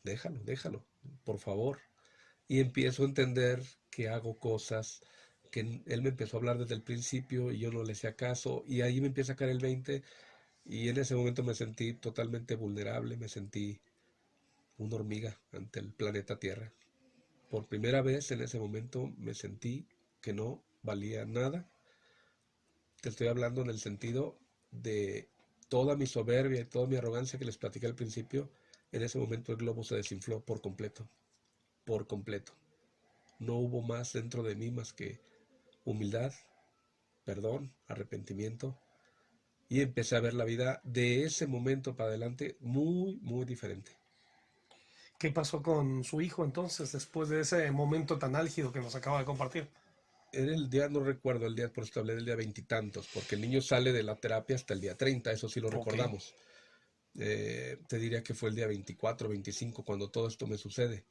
déjalo, por favor. Y empiezo a entender que hago cosas que él me empezó a hablar desde el principio y yo no le hacía caso y ahí me empieza a caer el 20 y en ese momento me sentí totalmente vulnerable, me sentí una hormiga ante el planeta Tierra. Por primera vez en ese momento me sentí que no valía nada. Te estoy hablando en el sentido de toda mi soberbia y toda mi arrogancia que les platiqué al principio. En ese momento el globo se desinfló por completo, por completo. No hubo más dentro de mí más que humildad, perdón, arrepentimiento y empecé a ver la vida de ese momento para adelante muy, muy diferente. ¿Qué pasó con su hijo entonces después de ese momento tan álgido que nos acaba de compartir? Era el día, no recuerdo el día, por eso hablé del día veintitantos, porque el niño sale de la terapia hasta el día 30, eso sí lo Ok. recordamos. Te diría que fue el día 24, 25 cuando todo esto me sucede.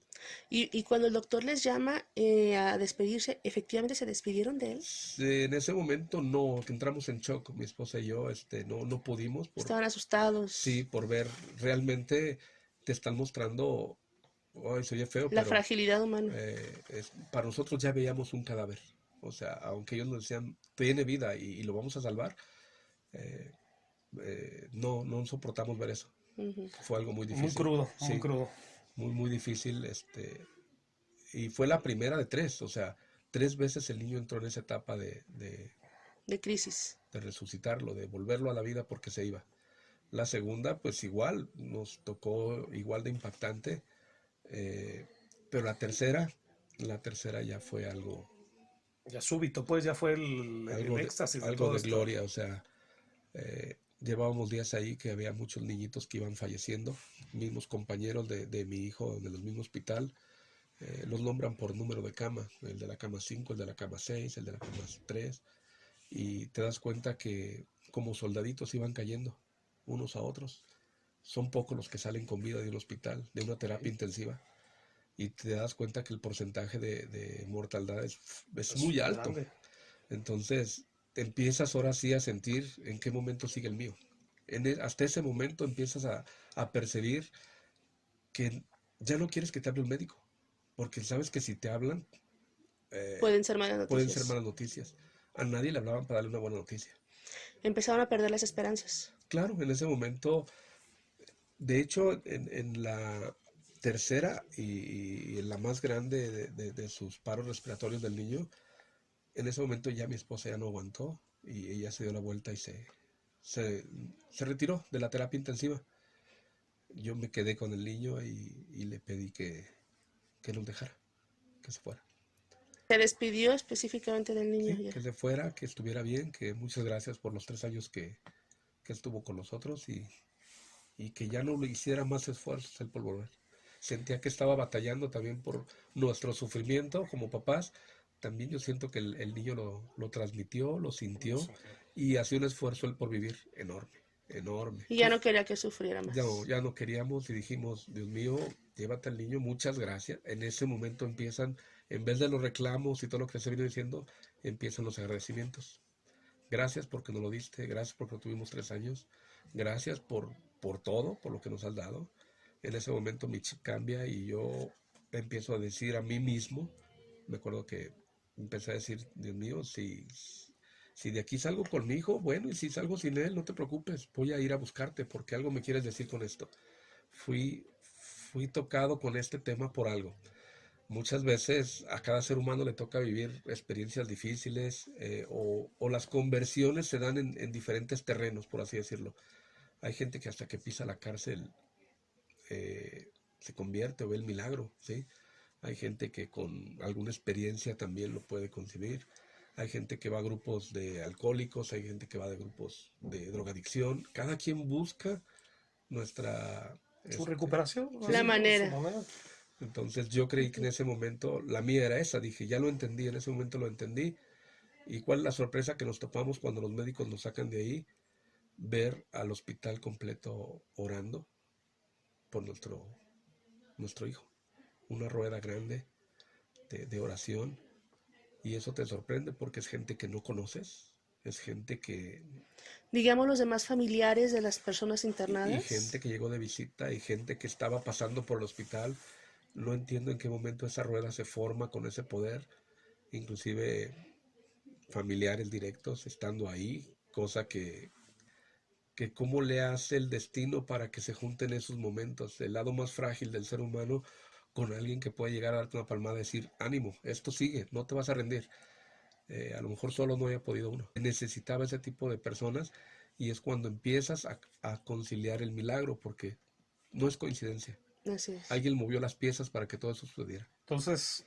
Y cuando el doctor les llama a despedirse, ¿efectivamente se despidieron de él? En ese momento no, que entramos en shock, mi esposa y yo, no pudimos Estaban sí, asustados. por ver realmente te están mostrando, ay, se oye feo, La pero fragilidad humana. para nosotros ya veíamos un cadáver. O sea, aunque ellos nos decían, tiene vida y lo vamos a salvar, eh, no, no soportamos ver eso. Ujú. Fue algo muy Muy difícil, crudo, muy sí, crudo. muy, muy difícil, y fue la primera de tres, o sea, tres veces el niño entró en esa etapa De crisis. de resucitarlo, de volverlo a la vida porque se iba. La segunda, pues igual, nos tocó igual de impactante, eh, pero la tercera ya fue Ya súbito, pues ya fue el éxtasis de algo todo de esto. gloria, o sea, llevábamos días ahí que había muchos niñitos que iban falleciendo, mismos compañeros de mi hijo de los mismo hospital, los nombran por número de cama, el de la cama 5, el de la cama 6, el de la cama 3, y te das cuenta que como soldaditos iban cayendo unos a otros. Son pocos los que salen con vida de un hospital, de una terapia Ok. intensiva, y te das cuenta que el porcentaje de mortalidad es Es muy alto. grande. Entonces, te empiezas ahora sí a sentir en qué momento sigue el mío. Hasta ese momento empiezas a percibir que ya no quieres que te hable un médico, porque sabes que si te hablan, eh, Pueden ser malas pueden ser noticias. malas noticias. A nadie le hablaban para darle una buena noticia. Empezaron a perder las esperanzas. Claro, en ese momento, de hecho, en la tercera y en la más grande de sus paros respiratorios del niño, en ese momento ya mi esposa ya no aguantó y ella se dio la vuelta y se, se retiró de la terapia intensiva. Yo me quedé con el niño y le pedí que nos dejara, que se fuera. Se despidió específicamente del niño Sí, ya. que se fuera, que estuviera bien, que muchas gracias por los 3 años que estuvo con nosotros y que ya no le hiciera más esfuerzos él por volver. Sentía que estaba batallando también por nuestro sufrimiento como papás. También yo siento que el niño lo transmitió, lo Lo sintió sintió. y hacía un esfuerzo él por vivir enorme, enorme. Y ya no quería que sufriera más. Ya no queríamos y dijimos, Dios mío, llévate al niño, muchas gracias. En ese momento empiezan, en vez de los reclamos y todo lo que se vino diciendo, empiezan los agradecimientos. Gracias porque nos lo diste, gracias porque lo tuvimos 3 años, gracias por todo, por lo que nos has dado. En ese momento mi chip cambia y yo empiezo a decir a mí mismo, me acuerdo que empecé a decir, Dios mío, si de aquí salgo con mi hijo, bueno, y si salgo sin él, no te preocupes, voy a ir a buscarte porque algo me quieres decir con esto. Fui, fui tocado con este tema por algo. Muchas veces a cada ser humano le toca vivir experiencias difíciles o las conversiones se dan en diferentes terrenos, por así decirlo. Hay gente que hasta que pisa la cárcel se convierte o ve el milagro, ¿sí? Hay gente que con alguna experiencia también lo puede concebir. Hay gente que va a grupos de alcohólicos, hay gente que va de grupos de drogadicción. Cada quien busca nuestra... Su recuperación, La así, ¿no? Su manera. manera. Entonces yo creí que en ese momento la mía era esa, dije, ya lo entendí, en ese momento lo entendí. ¿Y cuál es la sorpresa que nos topamos cuando los médicos nos sacan de ahí? Ver al hospital completo orando por nuestro hijo. Una rueda grande de oración. Y eso te sorprende porque es gente que no conoces, es gente Digamos los demás familiares de las personas y internadas. gente que llegó de visita y gente que estaba pasando por el hospital. No entiendo en qué momento esa rueda se forma con ese poder. Inclusive familiares directos estando ahí, cosa que cómo le hace el destino para que se junten esos momentos, el lado más frágil del ser humano con alguien que puede llegar a darte una palmada y decir, ánimo, esto sigue, no te vas a rendir. A lo mejor solo no haya podido uno. Necesitaba ese tipo de personas y es cuando empiezas a conciliar el milagro, porque no es coincidencia. Así es. Alguien movió las piezas para que todo eso sucediera. Entonces,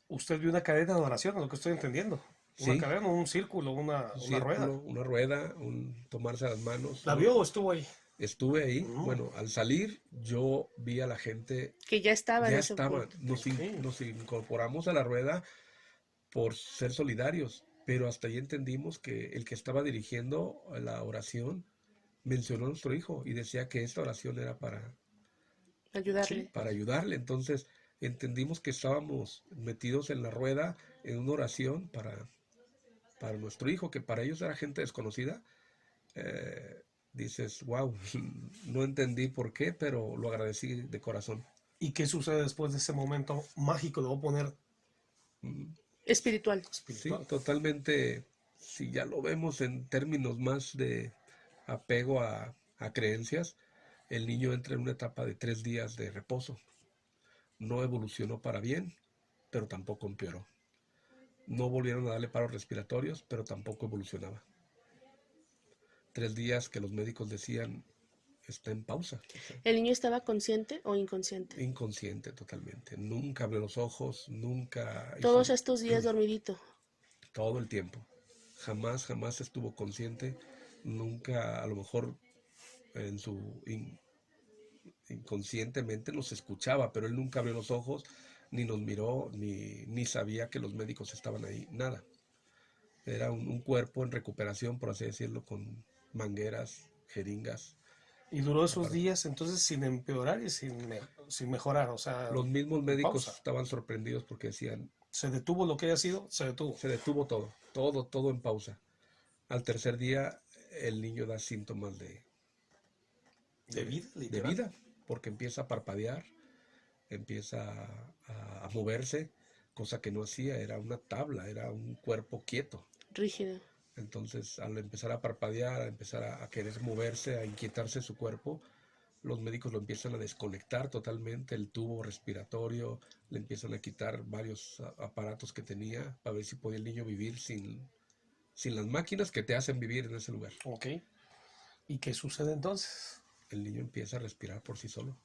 usted vio una cadena de oración, es lo que estoy entendiendo. Una Sí, cadena, un círculo, un una rueda. círculo, una rueda, un tomarse las manos. ¿La vio o estuvo ahí? Estuve ahí. Mm, Bueno, al salir yo vi a la gente, Que ya estaba en ya ese estaban, punto. ok. nos incorporamos a la rueda por ser solidarios, pero hasta ahí entendimos que el que estaba dirigiendo la oración mencionó a nuestro hijo y decía que esta oración era Sí, Ayudarle. para ayudarle. Entonces entendimos que estábamos metidos en la rueda en una oración para nuestro hijo, que para ellos era gente desconocida. Eh, Dices, wow, no entendí por qué, pero lo agradecí de corazón. ¿y qué sucede después de ese momento mágico? Lo voy a poner Mm, Espiritual. Sí, espiritual. totalmente. Si ya lo vemos en términos más de apego a creencias, el niño entra en una etapa de 3 días de reposo. No evolucionó para bien, pero tampoco empeoró. No volvieron a darle paros respiratorios, pero tampoco evolucionaba. 3 días que los médicos decían está en pausa, o sea, ¿El niño estaba consciente o inconsciente? inconsciente totalmente. Nunca abrió los ojos, nunca hizo Todos estos días dormidito. todo el tiempo. Jamás, jamás estuvo consciente. Nunca, a lo mejor en su inconscientemente nos escuchaba, pero él nunca abrió los ojos, ni nos miró, ni sabía que los médicos estaban ahí, nada. Era un cuerpo en recuperación, por así decirlo, con mangueras, jeringas, Y duró esos aparatos. días entonces sin empeorar y sin mejorar, o sea, Los mismos en médicos pausa. estaban sorprendidos porque decían, Se detuvo lo que haya sido, se detuvo. se detuvo todo, todo, todo en pausa. Al tercer día el niño da síntomas De vida, de literal. vida, porque empieza a parpadear, empieza a moverse, cosa que no hacía, era una tabla, era un cuerpo quieto. Rígido. Entonces, al empezar a parpadear, a empezar a querer moverse, a inquietarse su cuerpo, los médicos lo empiezan a desconectar totalmente, el tubo respiratorio, le empiezan a quitar varios aparatos que tenía para ver si podía el niño vivir sin las máquinas que te hacen vivir en ese lugar. Ok. ¿Y qué sucede entonces? El niño empieza a respirar por sí solo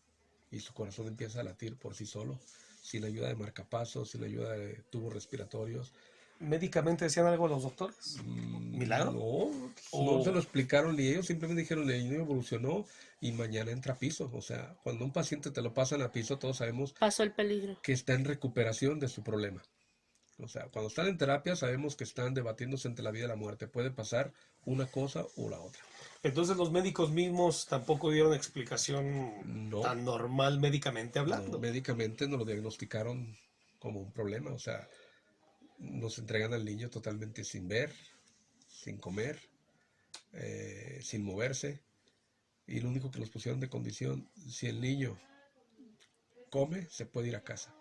y su corazón empieza a latir por sí solo, sin ayuda de marcapasos, sin ayuda de tubos respiratorios. ¿Médicamente decían algo los doctores? ¿Milagro? No, no se O lo explicaron ni ellos, simplemente dijeron el niño evolucionó y mañana entra a piso. O sea, cuando un paciente te lo pasan a piso, todos sabemos Pasó el peligro. que está en recuperación de su problema. O sea, cuando están en terapia sabemos que están debatiéndose entre la vida y la muerte. Puede pasar una cosa o la otra. entonces los médicos mismos tampoco dieron explicación No, tan normal médicamente no, hablando. médicamente nos lo diagnosticaron como un problema. O sea, nos entregan al niño totalmente sin ver, sin comer, sin moverse. Y lo único que nos pusieron de condición, si el niño come, se puede ir a casa.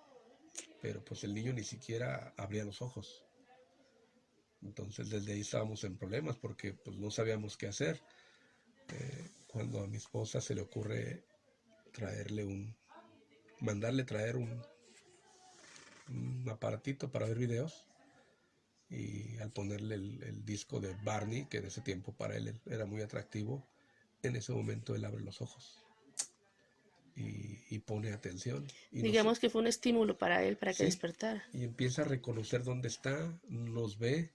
Pero pues el niño ni siquiera abría los ojos. Entonces desde ahí estábamos en problemas porque pues no sabíamos qué hacer. Cuando a mi esposa se le ocurre traerle mandarle traer un aparatito para ver videos, y al ponerle el disco de Barney, que en ese tiempo para él era muy atractivo, en ese momento él abre los ojos y pone atención y nos, Digamos que fue un estímulo para él, para que sí, despertara. y empieza a reconocer dónde está, nos ve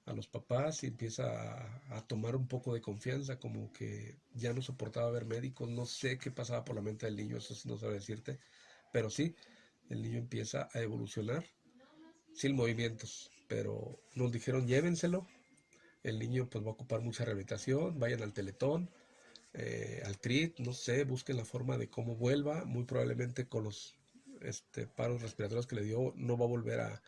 a los papás y empieza a tomar un poco de confianza, como que ya no soportaba ver médicos. No sé qué pasaba por la mente del niño, eso sí no sabe decirte, pero sí, el niño empieza a evolucionar sin movimientos, pero nos dijeron llévenselo, el niño pues va a ocupar mucha rehabilitación, vayan al Teletón, al CRIT, no sé, busquen la forma de cómo vuelva, muy probablemente con los paros respiratorios que le dio no va a volver a,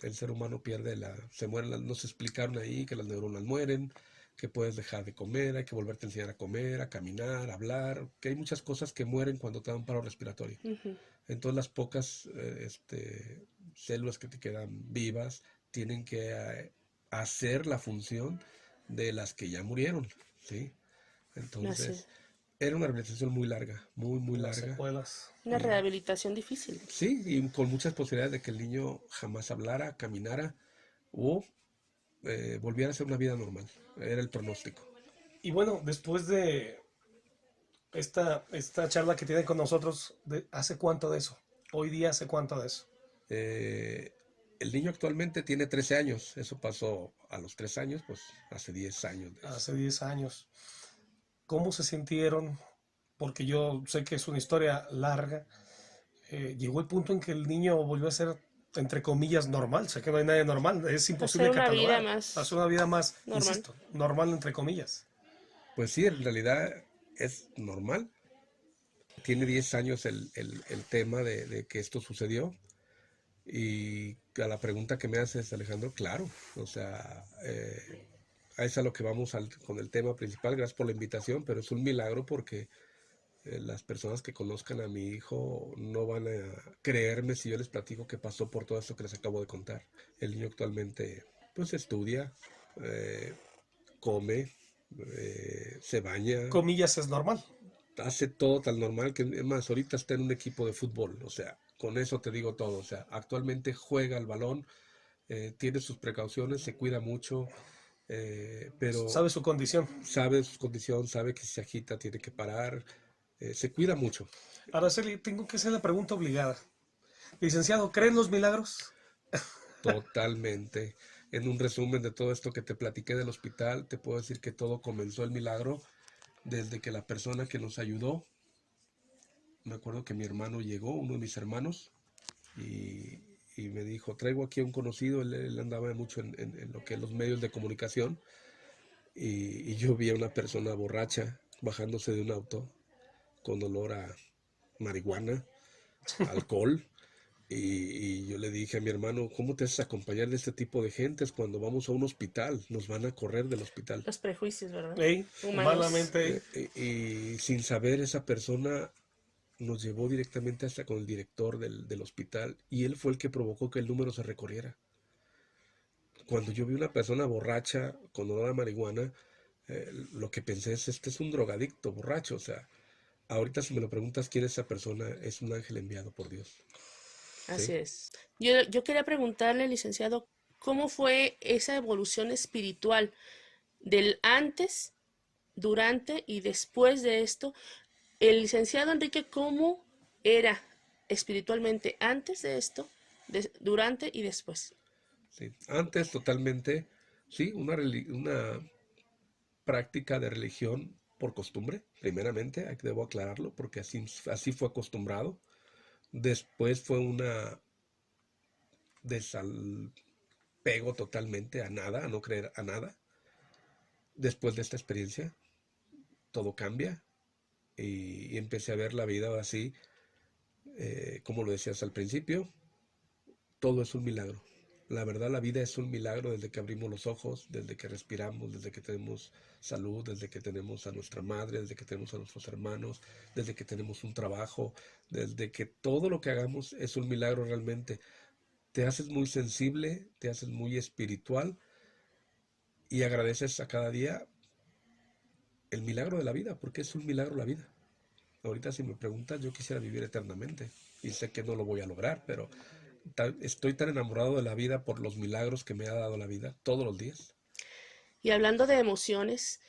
el ser humano pierde se mueren, nos explicaron ahí que las neuronas mueren, que puedes dejar de comer, hay que volverte a enseñar a comer, a caminar, a hablar, que hay muchas cosas que mueren cuando te dan paro respiratorio. Ujú. Entonces las pocas células que te quedan vivas tienen que hacer la función de las que ya murieron, ¿sí? Así Entonces es. era una rehabilitación muy larga, muy, muy Las larga. secuelas. Una rehabilitación difícil. Sí, y con muchas posibilidades de que el niño jamás hablara, caminara o volviera a ser una vida normal. Era el pronóstico. Y bueno, después de esta charla que tienen con nosotros, ¿hace cuánto de eso? Hoy día, ¿hace cuánto de eso? Eh, El niño actualmente tiene 13 años. Eso pasó a los 3 años, pues hace 10 años de eso. Hace 10 años. ¿Cómo se sintieron? Porque yo sé que es una historia larga. Llegó el punto en que el niño volvió a ser, entre comillas, normal. Sé que no hay nadie normal, es imposible Hacer una vida catalogar. más Hacer una vida más, normal. insisto, normal, entre comillas. Pues sí, en realidad es normal. Tiene 10 años el tema de que esto sucedió. Y a la pregunta que me haces, Alejandro, claro, o sea, a eso es a lo que vamos con el tema principal. Gracias por la invitación, pero es un milagro porque las personas que conozcan a mi hijo no van a creerme si yo les platico que pasó por todo esto que les acabo de contar. El niño actualmente, pues, estudia, eh, come, se baña, Comillas es normal. hace todo tan normal que, es más, ahorita está en un equipo de fútbol, o sea, con eso te digo todo, o sea, actualmente juega al balón, tiene sus precauciones, se cuida mucho, pero Sabe su condición. sabe su condición, sabe que si se agita tiene que parar, se cuida mucho. Araceli, tengo que hacer la pregunta obligada. Licenciado, ¿creen los milagros? Totalmente. En un resumen de todo esto que te platiqué del hospital, te puedo decir que todo comenzó el milagro desde que la persona que nos ayudó, me acuerdo que mi hermano llegó, uno de mis hermanos, y, y me dijo, traigo aquí a un conocido, él andaba mucho en lo que es los medios de comunicación, y yo vi a una persona borracha bajándose de un auto con olor a marihuana, alcohol, y yo le dije a mi hermano, ¿cómo te haces acompañar de este tipo de gentes cuando vamos a un hospital? Nos van a correr del hospital. Los prejuicios, ¿verdad? Ey, Humanos. humanamente, Y sin saber, esa persona nos llevó directamente hasta con el director del hospital y él fue el que provocó que el número se recorriera. Cuando yo vi una persona borracha con olor a marihuana, lo que pensé es, este es un drogadicto borracho. O sea, ahorita si me lo preguntas quién es esa persona, es un ángel enviado por Dios. Así ¿Sí? es. Yo quería preguntarle, licenciado, ¿cómo fue esa evolución espiritual del antes, durante y después de esto? El licenciado Enrique, ¿cómo era espiritualmente antes de esto, durante y después? Sí. Antes totalmente, sí, una práctica de religión por costumbre, primeramente, debo aclararlo, porque así fue acostumbrado. Después fue una desapego totalmente a nada, a no creer a nada. Después de esta experiencia, todo cambia y empecé a ver la vida así, como lo decías al principio, todo es un milagro. La verdad, la vida es un milagro desde que abrimos los ojos, desde que respiramos, desde que tenemos salud, desde que tenemos a nuestra madre, desde que tenemos a nuestros hermanos, desde que tenemos un trabajo, desde que todo lo que hagamos es un milagro realmente. Te haces muy sensible, te haces muy espiritual y agradeces a cada día el milagro de la vida, porque es un milagro la vida. Ahorita si me preguntas, yo quisiera vivir eternamente y sé que no lo voy a lograr, pero estoy tan enamorado de la vida por los milagros que me ha dado la vida todos los días. Y hablando de emociones,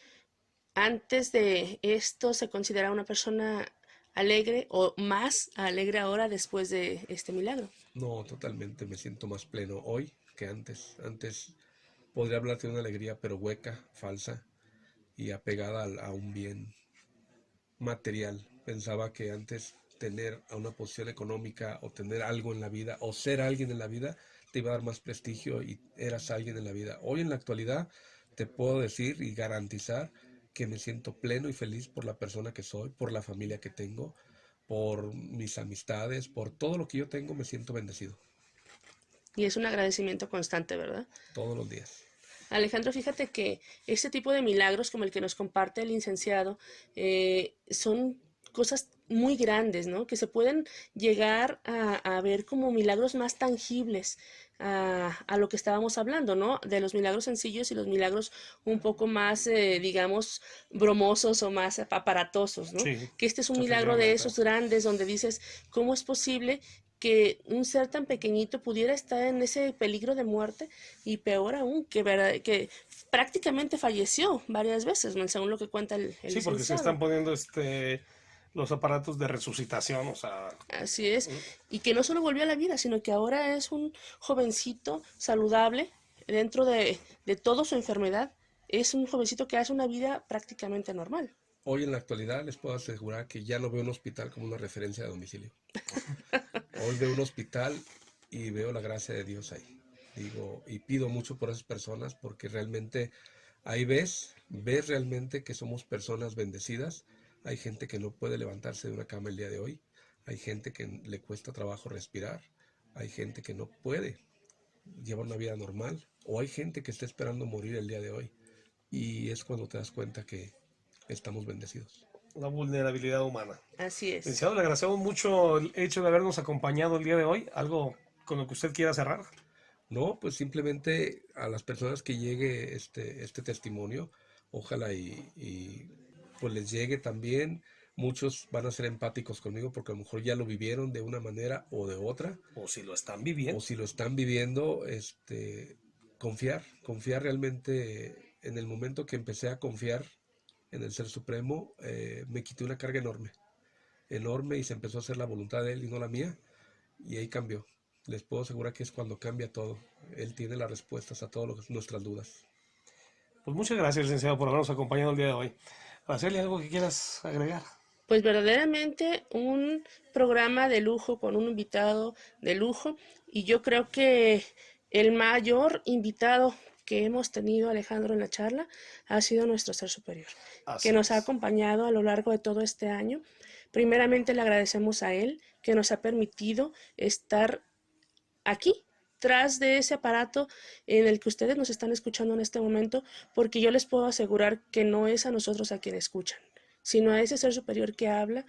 antes de esto se considera una persona alegre o más alegre ahora después de este milagro. No, totalmente, me siento más pleno hoy que antes. Antes podría hablarte de una alegría, pero hueca, falsa y apegada a un bien material. Pensaba que antes tener a una posición económica o tener algo en la vida o ser alguien en la vida te iba a dar más prestigio y eras alguien en la vida. Hoy en la actualidad te puedo decir y garantizar que me siento pleno y feliz por la persona que soy, por la familia que tengo, por mis amistades, por todo lo que yo tengo, me siento bendecido Y es un agradecimiento constante, ¿verdad? todos los días. Alejandro, fíjate que este tipo de milagros como el que nos comparte el licenciado son cosas muy grandes, ¿no? Que se pueden llegar a ver como milagros más tangibles a lo que estábamos hablando, ¿no? De los milagros sencillos y los milagros un poco más, digamos, bromosos o más aparatosos, ¿no? sí, Que este es un milagro de esos grandes donde dices, ¿cómo es posible que un ser tan pequeñito pudiera estar en ese peligro de muerte? Y peor aún, que prácticamente falleció varias veces, ¿no? Según lo que cuenta el Sí, porque se licenciado. están poniendo los aparatos de resucitación, o sea, Así es. Y que no solo volvió a la vida, sino que ahora es un jovencito saludable dentro de toda su enfermedad. Es un jovencito que hace una vida prácticamente normal. Hoy en la actualidad les puedo asegurar que ya no veo un hospital como una referencia de domicilio. Hoy veo un hospital y veo la gracia de Dios ahí. Digo, y pido mucho por esas personas porque realmente ahí ves realmente que somos personas bendecidas. Hay gente que no puede levantarse de una cama el día de hoy. Hay gente que le cuesta trabajo respirar. Hay gente que no puede llevar una vida normal. O hay gente que está esperando morir el día de hoy. Y es cuando te das cuenta que estamos bendecidos. la vulnerabilidad humana. Así es. Licenciado, le agradecemos mucho el hecho de habernos acompañado el día de hoy. ¿Algo con lo que usted quiera cerrar? No, pues simplemente a las personas que llegue este testimonio, ojalá pues les llegue también. Muchos van a ser empáticos conmigo porque a lo mejor ya lo vivieron de una manera o de otra, O si lo están o viviendo. si lo están viviendo, confiar realmente. En el momento que empecé a confiar en el Ser Supremo, me quité una carga enorme y se empezó a hacer la voluntad de Él y no la mía, y ahí cambió. Les puedo asegurar que es cuando cambia todo. Él tiene las respuestas a todas nuestras dudas. Pues muchas gracias, licenciado, por habernos acompañado el día de hoy. Araceli, ¿algo que quieras agregar? Pues verdaderamente un programa de lujo con un invitado de lujo, y yo creo que el mayor invitado que hemos tenido, Alejandro, en la charla ha sido nuestro Ser Superior, Así que nos ha es. acompañado a lo largo de todo este año. Primeramente le agradecemos a él que nos ha permitido estar aquí, tras de ese aparato en el que ustedes nos están escuchando en este momento, porque yo les puedo asegurar que no es a nosotros a quien escuchan, sino a ese Ser Superior que habla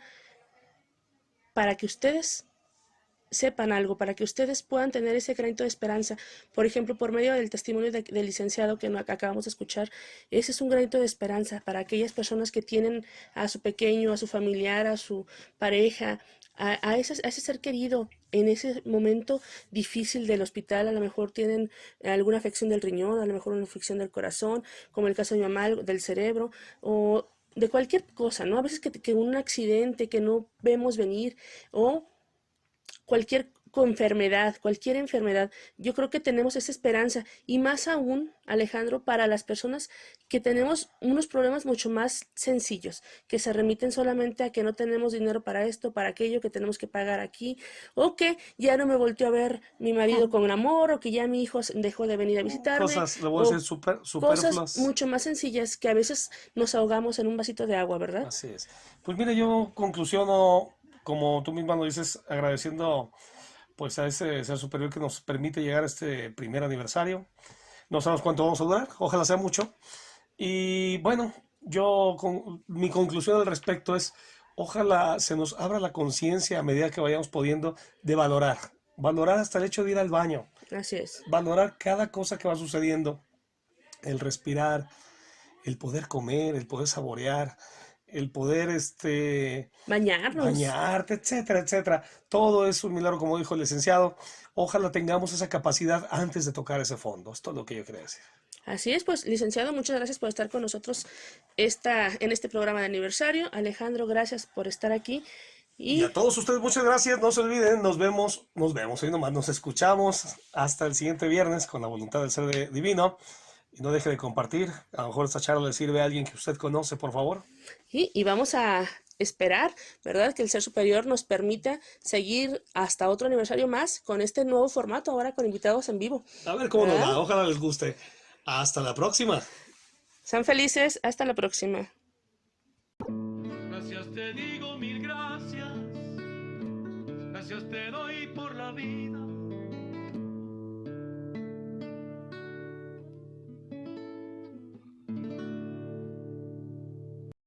para que ustedes sepan algo, para que ustedes puedan tener ese granito de esperanza. Por ejemplo, por medio del testimonio del licenciado que acabamos de escuchar, ese es un granito de esperanza para aquellas personas que tienen a su pequeño, a su familiar, a su pareja, a ese ser querido en ese momento difícil del hospital. A lo mejor tienen alguna afección del riñón, a lo mejor una afección del corazón, como el caso de mi mamá, del cerebro, o de cualquier cosa, ¿no? A veces que un accidente que no vemos venir, o cualquier enfermedad, yo creo que tenemos esa esperanza, y más aún, Alejandro, para las personas que tenemos unos problemas mucho más sencillos, que se remiten solamente a que no tenemos dinero para esto, para aquello, que tenemos que pagar aquí, o que ya no me volteó a ver mi marido con amor, o que ya mi hijo dejó de venir a visitarme, Cosas, le voy a decir, o cosas superfluas. mucho más sencillas que a veces nos ahogamos en un vasito de agua, ¿verdad? Así es. Pues mire, yo conclusiono, como tú misma lo dices, agradeciendo pues a ese ser superior que nos permite llegar a este primer aniversario. No sabemos cuánto vamos a durar, ojalá sea mucho. Y bueno, mi conclusión al respecto es, ojalá se nos abra la conciencia a medida que vayamos pudiendo de valorar hasta el hecho de ir al baño, Así es. valorar cada cosa que va sucediendo, el respirar, el poder comer, el poder saborear, el poder Bañarnos. bañarte, etcétera, etcétera. Todo es un milagro, como dijo el licenciado. Ojalá tengamos esa capacidad antes de tocar ese fondo. Esto es lo que yo quería decir. Así es, pues, licenciado, muchas gracias por estar con nosotros en este programa de aniversario. Alejandro, gracias por estar aquí. Y Y a todos ustedes, muchas gracias. No se olviden, nos vemos hoy nomás, nos escuchamos hasta el siguiente viernes con la voluntad del ser divino. Y no deje de compartir. A lo mejor esta charla le sirve a alguien que usted conoce, por favor. y vamos a esperar, ¿verdad?, que el Ser Superior nos permita seguir hasta otro aniversario más con este nuevo formato, ahora con invitados en vivo. A ver cómo nos ¿Verdad? va. Ojalá les guste. Hasta la próxima. Sean felices, hasta la próxima. Gracias te digo, mil gracias. Gracias te doy por la vida.